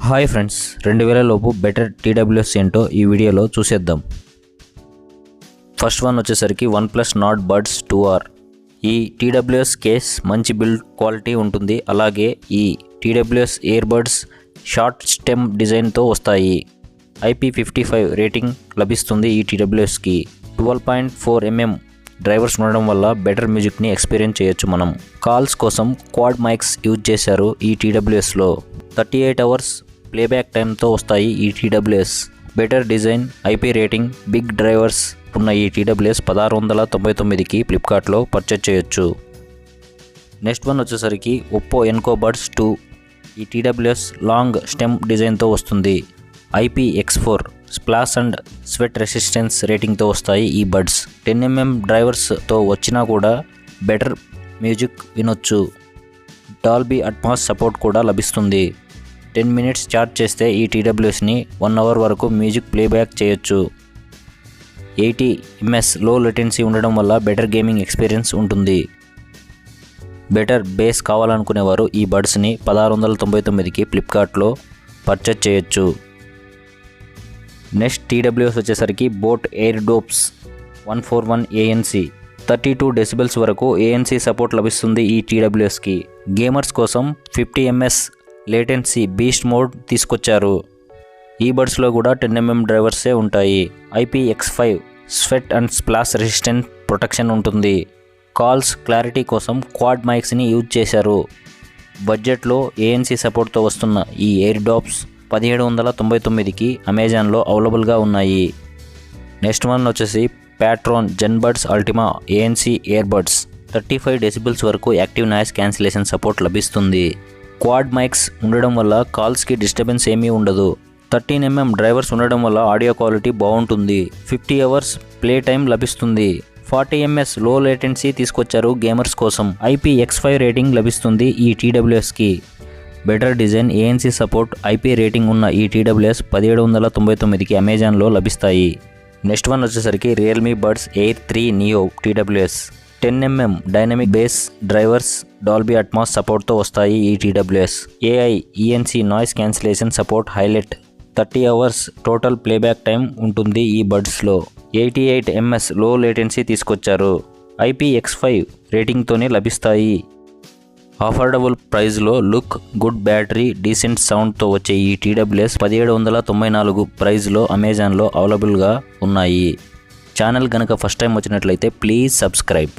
Hi friends, 2000 లోపు better TWS ఏంటో ఈ వీడియోలో చూసేద్దాం. ఫస్ట్ వన్ వచ్చేసరికి OnePlus Nord Buds 2R. ఈ TWS కేస్ మంచి బిల్డ్ క్వాలిటీ ఉంటుంది. అలాగే ఈ TWS ear buds short stem డిజైన్తో వస్తాయి. IP55 రేటింగ్ లభిస్తుంది ఈ TWSకి. 12.4mm డ్రైవర్స్ ఉండడం వల్ల బెటర్ మ్యూజిక్ని ఎక్స్పీరియన్స్ చేయొచ్చు. మనం కాల్స్ కోసం క్వాడ్ మైక్స్ యూజ్ చేశారు ఈ TWSలో. 38 అవర్స్ ప్లేబ్యాక్ టైంతో వస్తాయి ఈ TWS. Better design, IP rating, big drivers ఉన్న ఈ TWS 1699కి ఫ్లిప్కార్ట్లో పర్చేజ్ చేయొచ్చు. నెక్స్ట్ వన్ వచ్చేసరికి ఒప్పో ఎన్కో బడ్స్ 2. ఈ TWS లాంగ్ స్టెమ్ డిజైన్తో వస్తుంది. IPX4 splash and sweat resistance రేటింగ్తో వస్తాయి ఈ బడ్స్. 10mm డ్రైవర్స్తో వచ్చినా కూడా బెటర్ మ్యూజిక్ వినొచ్చు. డాల్బీ అట్మాస్ సపోర్ట్ కూడా లభిస్తుంది. 10 minutes ఛార్జ్ చేస్తే ఈ TWSని 1 hour వరకు మ్యూజిక్ ప్లేబ్యాక్ చేయొచ్చు. 80 ms లో లేటెన్సీ ఉండడం వల్ల బెటర్ గేమింగ్ ఎక్స్పీరియన్స్ ఉంటుంది. బెటర్ బేస్ కావాలనుకునేవారు ఈ బడ్స్ని 1699కి ఫ్లిప్కార్ట్లో పర్చేజ్ చేయొచ్చు. నెక్స్ట్ TWS వచ్చేసరికి boat air dopes 141 ANC. 32 decibels వరకు ANC సపోర్ట్ లభిస్తుంది ఈ TWSకి. గేమర్స్ కోసం 50 ms లేటెన్సీ బీస్ట్ మోడ్ తీసుకొచ్చారు. ఈ బడ్స్లో కూడా 10mm డ్రైవర్సే ఉంటాయి. IPX5 sweat and splash resistant protection ఉంటుంది. కాల్స్ క్లారిటీ కోసం క్వాడ్ మైక్స్ని యూజ్ చేశారు. బడ్జెట్లో ANC సపోర్ట్తో వస్తున్న ఈ ఎయిర్ డాప్స్ 1799కి అమెజాన్లో అవైలబుల్గా ఉన్నాయి. నెక్స్ట్ వన్ వచ్చేసి pTron Zenbuds Ultima ANC earbuds. 35 decibels వరకు యాక్టివ్ నాయిస్ క్యాన్సిలేషన్ సపోర్ట్ లభిస్తుంది. క్వాడ్ మైక్స్ ఉండడం వల్ల కాల్స్కి డిస్టర్బెన్స్ ఏమీ ఉండదు. 13mm డ్రైవర్స్ ఉండడం వల్ల ఆడియో క్వాలిటీ బాగుంటుంది. 50 hours ప్లే టైం లభిస్తుంది. 40 ms లో లేటెన్సీ తీసుకొచ్చారు గేమర్స్ కోసం. IPX5 రేటింగ్ లభిస్తుంది ఈ TWSకి. Better design, ANC support, IP rating ఉన్న ఈ TWS 1799కి అమెజాన్లో లభిస్తాయి. నెక్స్ట్ వన్ వచ్చేసరికి Realme Buds Air 3 Neo TWS. 10mm dynamic bass drivers, Dolby Atmos సపోర్ట్తో వస్తాయి ఈ TWS. AI ENC noise cancellation support highlight. 30 hours total playback time ఉంటుంది ఈ బడ్స్లో. 88 ms లో లేటెన్సీ తీసుకొచ్చారు. IPX5 రేటింగ్తోనే లభిస్తాయి. అఫోర్డబుల్ ప్రైస్లో లుక్, గుడ్ బ్యాటరీ, డీసెంట్ సౌండ్తో వచ్చే ఈ TWS 1794 ప్రైస్లో అమెజాన్లో అవైలబుల్గా ఉన్నాయి. ఛానల్ కనుక ఫస్ట్ టైం వచ్చినట్లయితే ప్లీజ్ సబ్స్క్రైబ్.